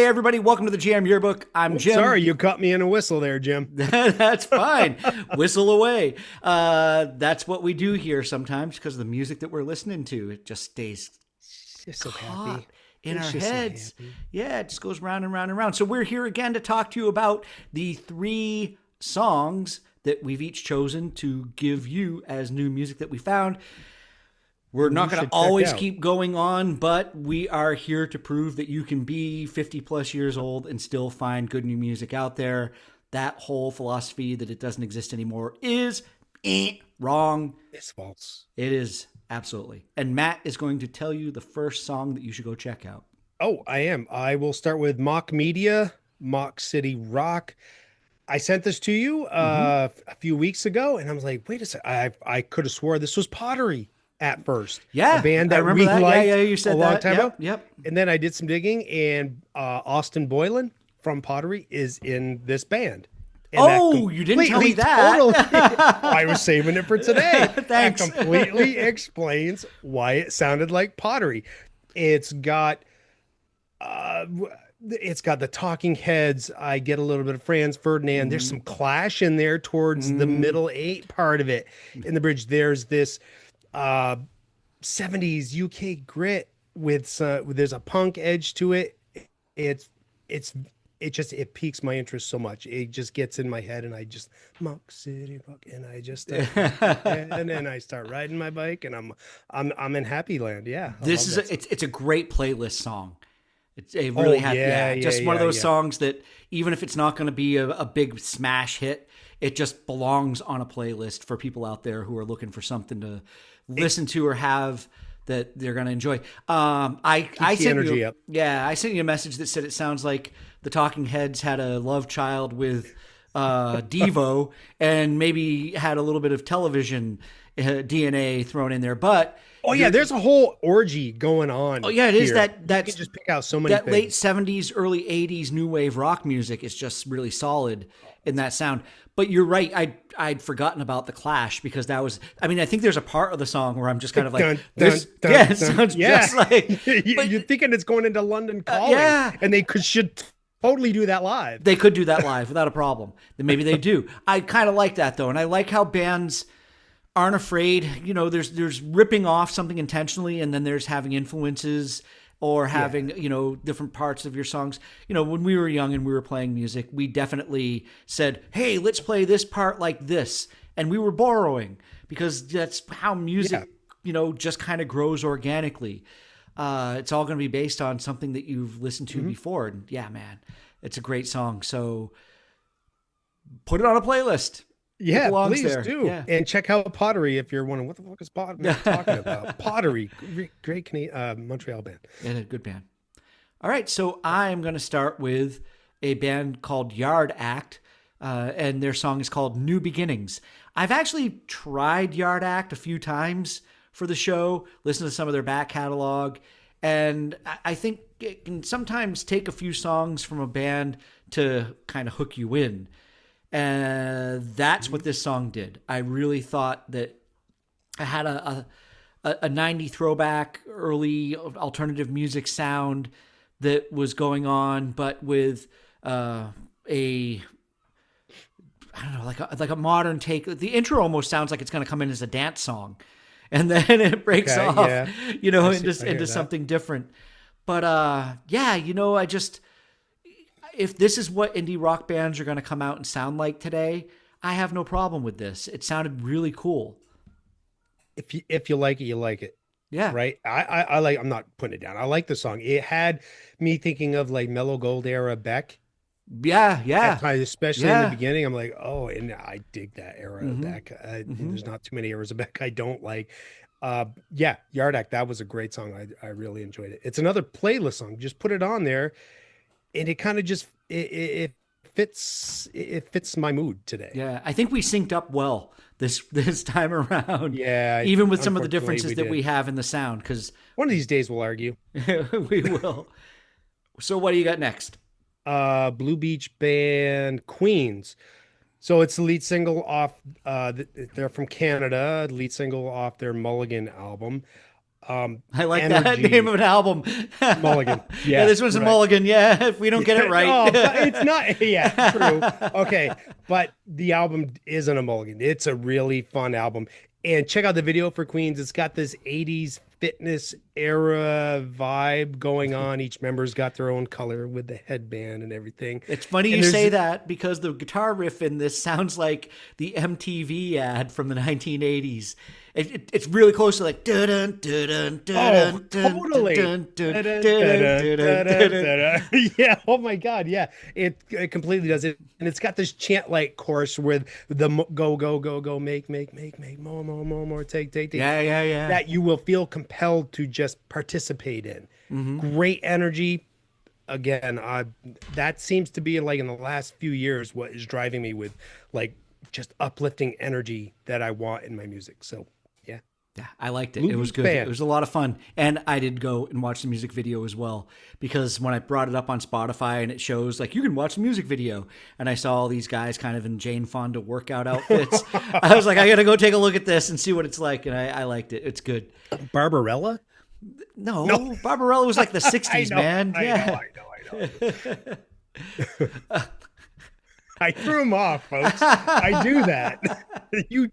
Hey, everybody, welcome to the Jam Yearbook. I'm Jim. Sorry, you caught me in a whistle there, Jim. That's fine. Whistle away. That's what we do here sometimes because the music that we're listening to, it just stays Just so caught happy. in our It's just so heads. happy. Yeah, it just goes round and round and round. So we're here again to talk to you about the three songs that we've each chosen to give you as new music that we found. We're not You going to should check always out. keep going on, but we are here to prove that you can be 50 plus years old and still find good new music out there. That whole philosophy that it doesn't exist anymore is wrong. It's false. It is absolutely. And Matt is going to tell you the first song that you should go check out. Oh, I am. I will start with Mock Media, Mock City Rock. I sent this to you Mm-hmm. a few weeks ago, and I was like, wait a second. I could have swore this was Pottery at first, a Yeah, band I that remember we that. Yeah, liked you a said long that. time ago. Yep. And then I did some digging, and Austin Boylan from Pottery is in this band. And that Oh, you didn't tell me completely, totally, that. I was saving it for today. That Thanks. completely explains why it sounded like Pottery. It's got uh it's got the Talking Heads. I get a little bit of Franz Ferdinand. There's some Clash in there towards the Mm, middle eight part of it. In the bridge, there's this uh 70s UK grit with there's a punk edge to it. It's it's it piques my interest so much. It just gets in my head, and I just Mock City Rock, and I just start walking, and then I start riding my bike, and I'm in happy land. Yeah, I this love is that song. it's a great playlist song. It Oh really had, yeah, yeah, yeah, just one of yeah, those yeah. songs that even if it's not going to be a big smash hit, it just belongs on a playlist for people out there who are looking for something to It listen to or have that they're going to enjoy. I keeps the sent you, energy up. yeah, I sent you a message that said it sounds like the Talking Heads had a love child with Devo and maybe had a little bit of television DNA thrown in there, but Oh yeah, you're, there's a whole orgy going oh on yeah, it is here. that You can that's just pick out so many that late things. 70s early 80s new wave rock music is just really solid in that sound. But you're right, I'd forgotten about the Clash because that was, I mean, I think there's a part of the song where I'm just kind of like Dun dun this, dun yeah, it dun. sounds Yeah, just like, but you're thinking it's going into London Calling, yeah, and they should totally do that live. they could do that live without a problem. Then maybe they do. I kind of like that though, and I like how bands aren't afraid. You know, there's ripping off something intentionally, and then there's having influences or Yeah. having, different parts of your songs. You know, when we were young and we were playing music, we definitely said, "Hey, let's play this part like this," and we were borrowing because that's how Yeah. music, just kind of grows organically. It's all going to be based on something that you've listened to Mhm. before, and yeah, man, it's a great song. So put it on a playlist. It Yeah, belongs please there. do. Yeah. And check out Pottery if you're wondering what the fuck is Matt talking about. Pottery, great Canadian, Montreal band. And a good band. All right, so I'm going to start with a band called Yard Act, and their song is called New Beginnings. I've actually tried Yard Act a few times for the show, listened to some of their back catalog, and I think it can sometimes take a few songs from a band to kind of hook you in. And that's what this song did. I really thought that I had a 90 throwback, early alternative music sound that was going on, but with a I don't know, like a modern take. The intro almost sounds like it's going to come in as a dance song, and then it breaks Okay, off, yeah, I see. I hear into that. something different. But yeah, I just if this is what indie rock bands are going to come out and sound like today, I have no problem with this. It sounded really cool. If you like it, you like it, Yeah, right? I like. I'm not putting it down. I like the song. It had me thinking of like Mellow Gold era Beck yeah, at yeah, times, especially in the yeah. beginning. I'm like, oh, and I dig that era of Mm-hmm. Beck. Mm-hmm. There's not too many eras of Beck I don't like. Yeah, Yard Act. That was a great song. I really enjoyed it. It's another playlist song. Just put it on there, and it kind of just it it fits my mood today. Yeah, I think we synced up well this time around, Yeah, even with some of the unfortunately differences we that we did. have in the sound, because One of these days we'll argue. we will. So, what do you got next? Blue Beach band Queens. So it's the lead single off they're from Canada, lead single off their Mulligan album. I like that energy. name of an album. Mulligan. Yeah, Yeah, this one's a right. mulligan. Yeah, if we don't get it right. Oh, but it's not. Yeah, true. Okay, but the album isn't a mulligan. It's a really fun album. And check out the video for Queens. It's got this 80s fitness era vibe going on. Each member's got their own color with the headband and everything. It's funny And you say there's- that because the guitar riff in this sounds like the MTV ad from the 1980s. It's really close to like dun dun dun dun totally. Yeah. Oh my God. Yeah. It completely does it, and it's got this chant like chorus with the go go go go make more take Yeah. that you will feel compelled to just participate in. Great energy. Again, that seems to be like in the last few years what is driving me with like just uplifting energy that I want in my music. So yeah. Yeah, I liked it. Movie It was good. fan. It was a lot of fun. And I did go and watch the music video as well because when I brought it up on Spotify and it shows like you can watch the music video and I saw all these guys kind of in Jane Fonda workout outfits. I was like, I got to go take a look at this and see what it's like. And I liked it. It's good. Barbarella? No, Barbarella was like the 60s, man. Yeah. I know. I threw him off, folks. I do that. You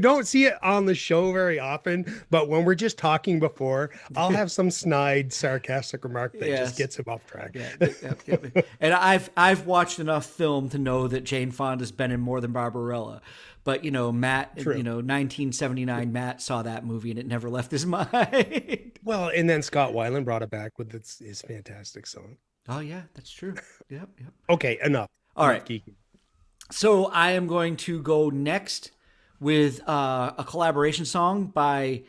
don't see it on the show very often, but when we're just talking before, I'll have some snide, sarcastic remark that Yes. just gets him off track. Yep. And I've watched enough film to know that Jane Fonda's been in more than Barbarella. But Matt, True. 1979, Matt saw that movie and it never left his mind. Well, and then Scott Weiland brought it back with his fantastic song. Oh yeah, that's true. Yep. Okay, enough. All Enough right. geeking. So I am going to go next with a collaboration song by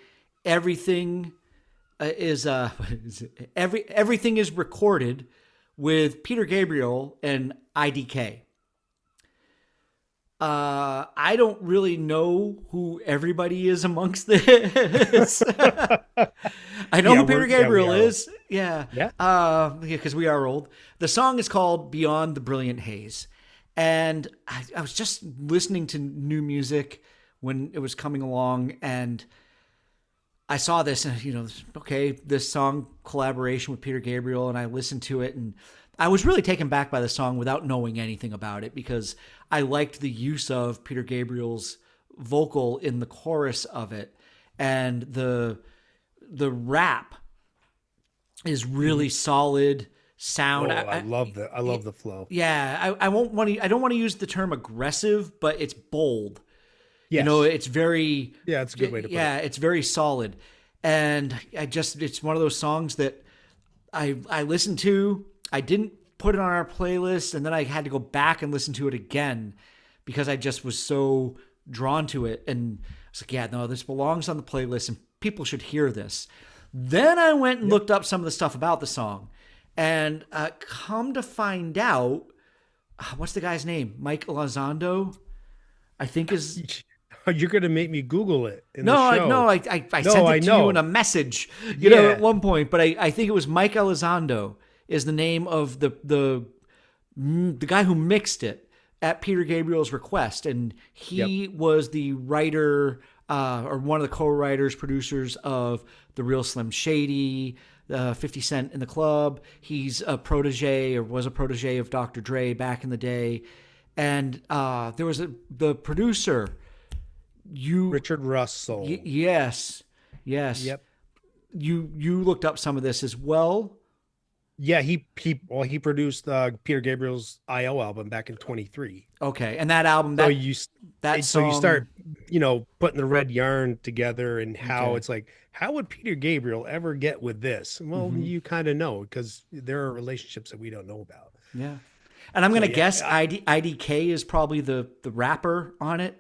Everything Everything is Recorded with Peter Gabriel and IDK. I don't really know who everybody is amongst this. I know who Peter Gabriel is. Yeah. Because we are old. The song is called Beyond the Brilliant Haze. And I was just listening to new music when it was coming along and I saw this and, okay, this song collaboration with Peter Gabriel, and I listened to it and I was really taken back by the song without knowing anything about it because I liked the use of Peter Gabriel's vocal in the chorus of it, and the rap is really solid sound. I love the flow. Yeah, I don't want to use the term aggressive, but it's bold. Yes. It's very It's a good way to put it. Yeah, it's very solid, and it's one of those songs that I listened to. I didn't put it on our playlist, and then I had to go back and listen to it again because I just was so drawn to it. And I was like, yeah, no, this belongs on the playlist, and people should hear this. Then I went and looked up some of the stuff about the song, and come to find out, what's the guy's name? Mike Elizondo, I think is. You're gonna make me Google it. I sent it to you in a message, at one point. But I think it was Mike Elizondo is the name of the guy who mixed it at Peter Gabriel's request, and he was the writer or one of the co-writers, producers of The Real Slim Shady, 50 Cent in the Club. He's a protege or was a protege of Dr. Dre back in the day, and there was the producer. Richard Russell. Yes. Yep. You looked up some of this as well. Yeah, he produced Peter Gabriel's IO album back in 23. Okay, and that album So you start putting the red yarn together and how it's like, how would Peter Gabriel ever get with this? Well, you kind of know because there are relationships that we don't know about. Yeah, and I'm gonna guess IDK is probably the rapper on it.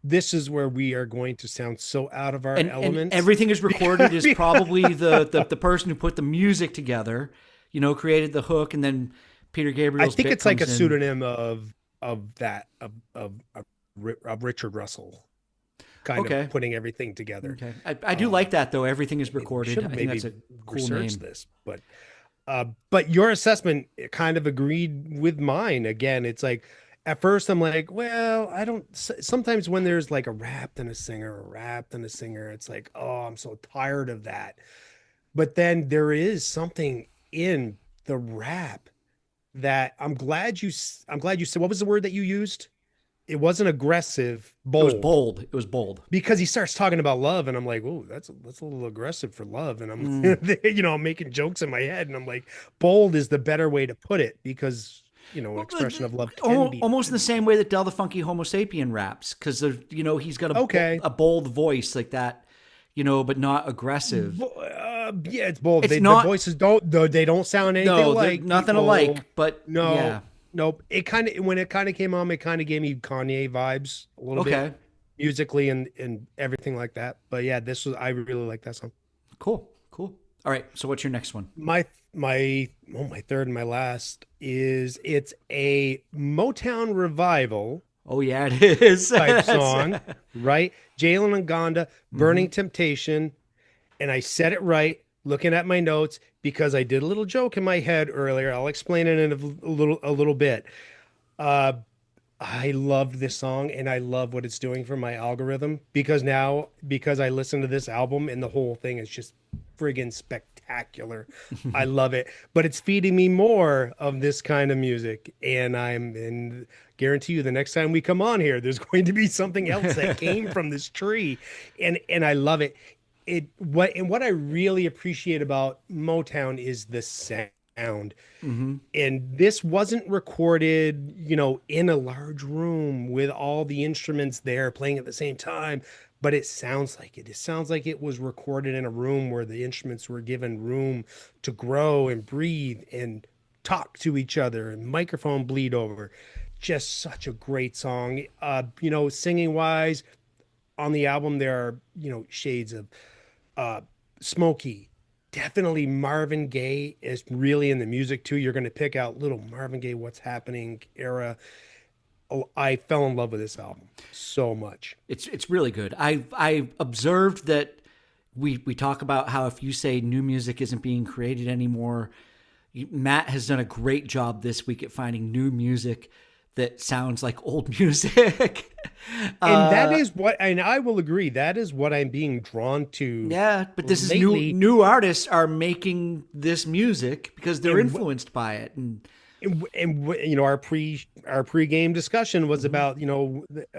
This is where we are going to sound so out of our elements. And Everything is Recorded is probably the person who put the music together, created the hook, and then Peter Gabriel's. I think bit it's like a comes in. pseudonym of Richard Russell, kind of putting everything together. Okay, I do like that though. Everything is Recorded. I think that's a cool name. This, but your assessment kind of agreed with mine. Again, it's like at first I'm like, well, I don't sometimes when there's like a rap and a singer, a rap and a singer, it's like, oh, I'm so tired of that. But then there is something in the rap that I'm glad you said, what was the word that you used? It wasn't aggressive, It was bold. bold. It was bold. Because he starts talking about love and I'm like, oh, that's a little aggressive for love. And I'm Mm. I'm making jokes in my head and I'm like, bold is the better way to put it because an Well, expression of love can be almost in the same way that Del the Funky Homo Sapien raps, because he's got okay. a bold voice like that, but not aggressive. Yeah, it's bold. It's The not. voices don't though they don't sound anything No, they're alike, nothing people. alike. But No, yeah, nope. It kind of when it kind of came on, it kind of gave me Kanye vibes a little bit okay, musically and everything like that. But yeah, this was I really like that song. cool, cool. All right, so what's your next one? My third and my last is it's a Motown revival Oh yeah, it is. type song, right? Jalen and Gonda, Hmm. Burning Temptation, and I said it right looking at my notes because I did a little joke in my head earlier. I'll explain it in a little bit. Uh, I loved this song and I love what it's doing for my algorithm because I listen to this album and the whole thing is just friggin' spectacular. I love it, but it's feeding me more of this kind of music and guarantee you the next time we come on here there's going to be something else that came from this tree and I love it. What I really appreciate about Motown is the sound. Hmm. And this wasn't recorded, in a large room with all the instruments there playing at the same time, but it sounds like it. It sounds like it was recorded in a room where the instruments were given room to grow and breathe and talk to each other and microphone bleed over. Just such a great song. Singing wise on the album, there are, shades of uh Smokey. Definitely Marvin Gaye is really in the music too. You're going to pick out little Marvin Gaye, What's Happening era. Oh, I fell in love with this album so much. It's really good. I observed that we talk about how if you say new music isn't being created anymore, Matt has done a great job this week at finding new music that sounds like old music. And that uh, is what, and I will agree, that is what I'm being drawn to yeah, but this is lately. new artists are making this music because they're And influenced by it. And our pre-game discussion was mhm, about,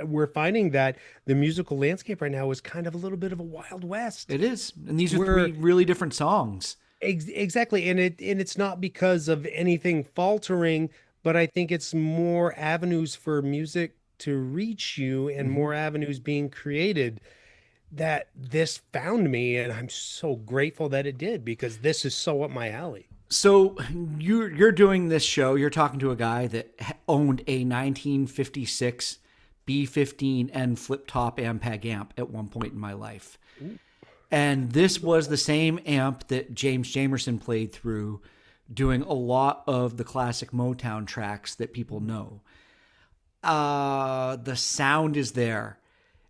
we're finding that the musical landscape right now is kind of a little bit of a wild west. it is. And these are three Where really different songs. Exactly, and it's not because of anything faltering, but I think it's more avenues for music to reach you and Mhm. more avenues being created that this found me, and I'm so grateful that it did because this is so up my alley. So you're doing this show. You're talking to a guy that owned a 1956 B15N flip top Ampeg amp at one point in my life, and this was the same amp that James Jamerson played through, doing a lot of the classic Motown tracks that people know. The sound is there.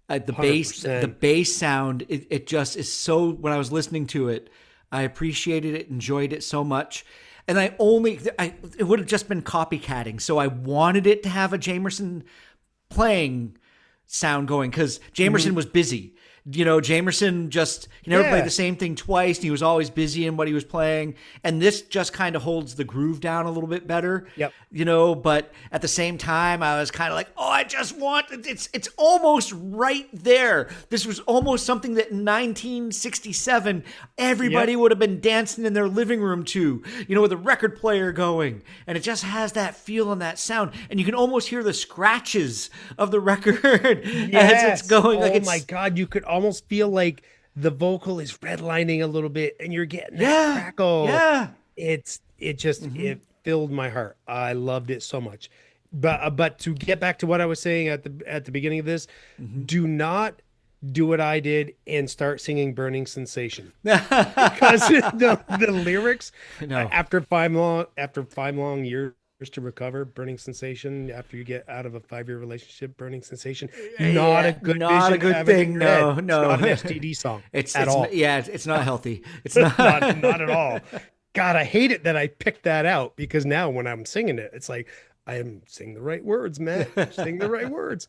The 100%. bass sound, it just is so. When I was listening to it, I appreciated it, enjoyed it so much, and it would have just been copycatting. So I wanted it to have a Jamerson playing sound going because Jamerson Mhm. was busy. Jamerson just he never played the Yeah. same thing twice, and he was always busy in what he was playing. And this just kind of holds the groove down a little bit better, Yep. But at the same time, I was kind of like, oh, I just want it's almost right there. This was almost something that in 1967 everybody Yep. would have been dancing in their living room to, with a record player going, and it just has that feel and that sound, and you can almost hear the scratches of the record as it's Yes. going, like Oh my it's God. You could almost feel like the vocal is redlining a little bit and you're getting that yeah, crackle. yeah. It filled my heart. I loved it so much. But to get back to what I was saying at the beginning of this, do not do what I did and start singing Burning Sensation because the lyrics No. after 5 long years to recover, Burning Sensation after you get out of a 5-year relationship, Burning Sensation, not a Yeah, good not a vision to good have in thing. your head. No, It's no. not an STD song at It's all. yeah, it's not healthy. It's not. Not at all. God, I hate it that I picked that out because now when I'm singing it, it's like, I am saying the right words, Matt. Saying the right words.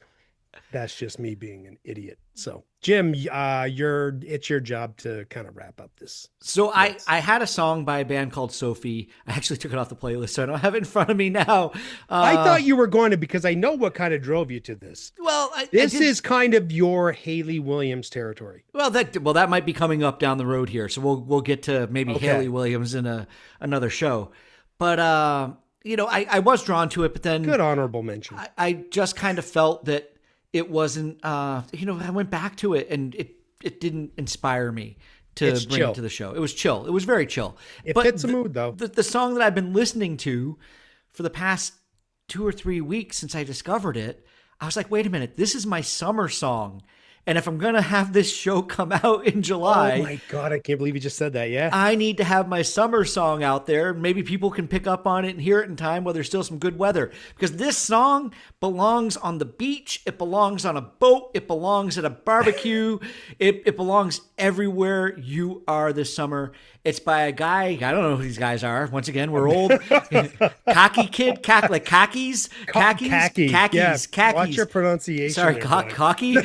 That's just me being an idiot. So, Jim, it's your job to kind of wrap up this. So Yes. I had a song by a band called Sophie. I actually took it off the playlist, so I don't have it in front of me now. I thought you were going to, because I know what kind of drove you to this. Well, This is kind of your Haley Williams territory. that might be coming up down the road here. So we'll get to maybe Okay. Haley Williams in another show. But I was drawn to it, but then Good honorable mention. I just kind of felt that it wasn't. I went back to it, and it didn't inspire me to It's bring chill. it to the show. It was chill. It was very chill. It But fits the mood, though. The song that I've been listening to for the past 2 or 3 weeks since I discovered it, I was like, wait a minute, this is my summer song. And if I'm going to have this show come out in July, Oh my God, I can't believe you just said that. Yeah. I need to have my summer song out there. Maybe people can pick up on it and hear it in time while there's still some good weather. Because this song belongs on the beach. It belongs on a boat. It belongs at a barbecue. It belongs everywhere you are this summer. It's by a guy. I don't know who these guys are. Once again, we're old. Cocky kid. Like khakis. Khakis. Khaki. Khakis. Yeah. Khakis. Watch your pronunciation. Sorry, there, buddy. cocky.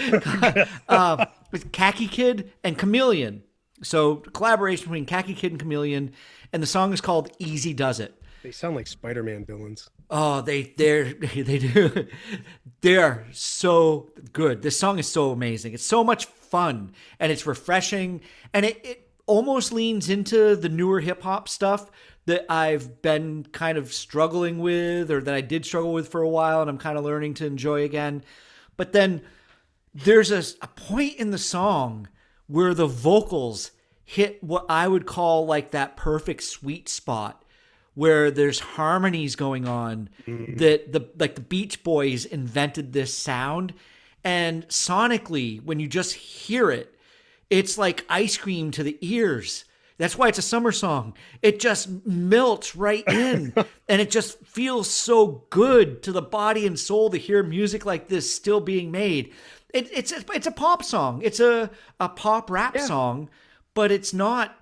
With Khaki Kid and Chameleon. So collaboration between Khaki Kid and Chameleon, and the song is called "Easy Does It." They sound like Spider-Man villains. Oh, they do. They're so good. This song is so amazing. It's so much fun and it's refreshing, and it almost leans into the newer hip hop stuff that I've been kind of struggling with, or that I did struggle with for a while, and I'm kind of learning to enjoy again. But then there's a point in the song where the vocals hit what I would call like that perfect sweet spot, where there's harmonies going on that the Beach Boys invented this sound. And sonically, when you just hear it, it's like ice cream to the ears. That's why it's a summer song. It just melts right in, and it just feels so good to the body and soul to hear music like this still being made. It's a pop song. It's a pop rap song, but it's not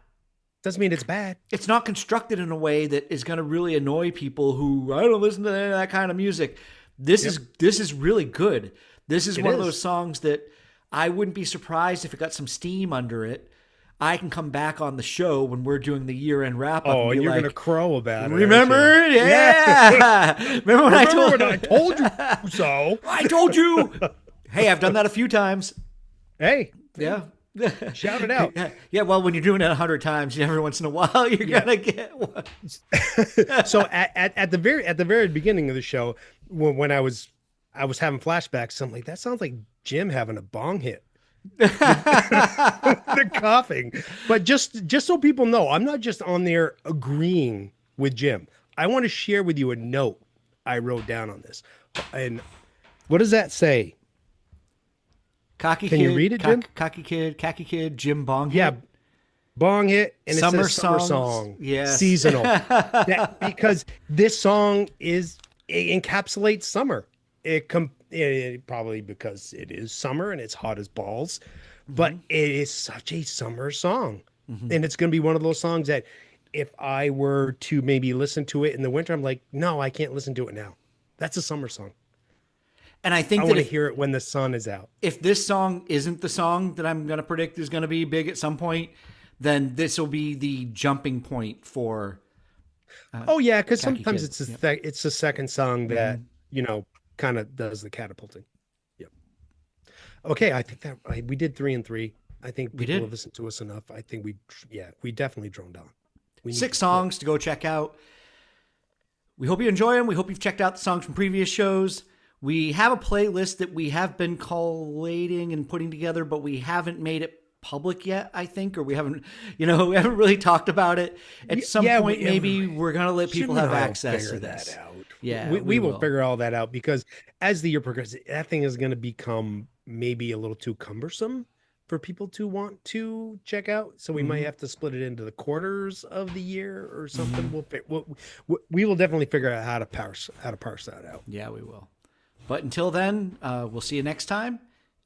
Doesn't mean it's bad. it's not constructed in a way that is going to really annoy people who I don't listen to that kind of music. This is really good. This is one of those songs that I wouldn't be surprised if it got some steam under it. I can come back on the show when we're doing the year-end wrap-up. Oh, and be you're like, gonna crow about it. remember? Yeah. Remember when I told you so? I told you. Hey, I've done that a few times. Hey, Yeah. shout it out. Yeah, well, when you're doing it 100 times, every once in a while, you're going to get one. So at the very beginning of the show, when I was having flashbacks, I'm like, that sounds like Jim having a bong hit. The coughing. But just so people know, I'm not just on there agreeing with Jim. I want to share with you a note I wrote down on this. And what does that say? Cocky Can kid, you read it, Jim? Cocky kid, Jim Bong. Yeah, bong hit, and Summer it's a summer songs. song, Yes. seasonal. Because this song it encapsulates summer. It probably because it is summer and it's hot as balls, but it is such a summer song, and it's going to be one of those songs that if I were to maybe listen to it in the winter, I'm like, no, I can't listen to it now. That's a summer song. And I I think want that to hear it when the sun is out. if this song isn't the song that I'm going to predict is going to be big at some point, then this will be the jumping point for. Oh yeah, because Khaki sometimes Kid. it's the second song that kind of does the catapulting. Yep. Okay, I think that we did 3 and 3. I think people did. have listened to us enough. I think we definitely droned on. We need 6 to- songs to go check out. We hope you enjoy them. We hope you've checked out the songs from previous shows. We have a playlist that we have been collating and putting together, but we haven't made it public yet, I think, or we haven't really talked about it. At some point, maybe we're going to let people Jim have and I will access figure to this. that out. Yeah, we will figure all that out, because as the year progresses, that thing is going to become maybe a little too cumbersome for people to want to check out. So we might have to split it into the quarters of the year or something. We will definitely figure out how to parse that out. Yeah, we will. But until then, we'll see you next time.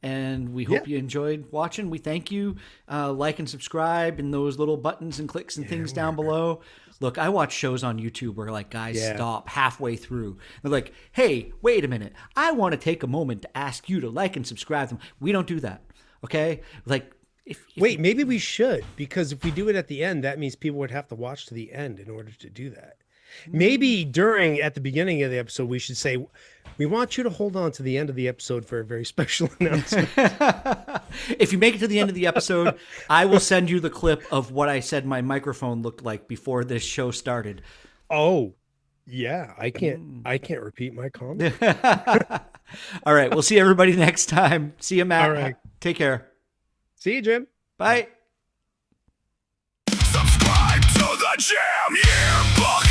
And we hope Yeah. you enjoyed watching. We thank you. Like and subscribe and those little buttons and clicks and things down below. Look, I watch shows on YouTube where like guys stop halfway through. They're like, hey, wait a minute. I want to take a moment to ask you to like and subscribe them. We don't do that. Okay? Like, if Wait, maybe we should, because if we do it at the end, that means people would have to watch to the end in order to do that. Maybe at the beginning of the episode, we should say, we want you to hold on to the end of the episode for a very special announcement. if you make it to the end of the episode, I will send you the clip of what I said my microphone looked like before this show started. Oh, yeah. I can't repeat my comment. All right. We'll see everybody next time. See you, Matt. All right. Take care. See you, Jim. Bye. Subscribe to the Jam Yearbook.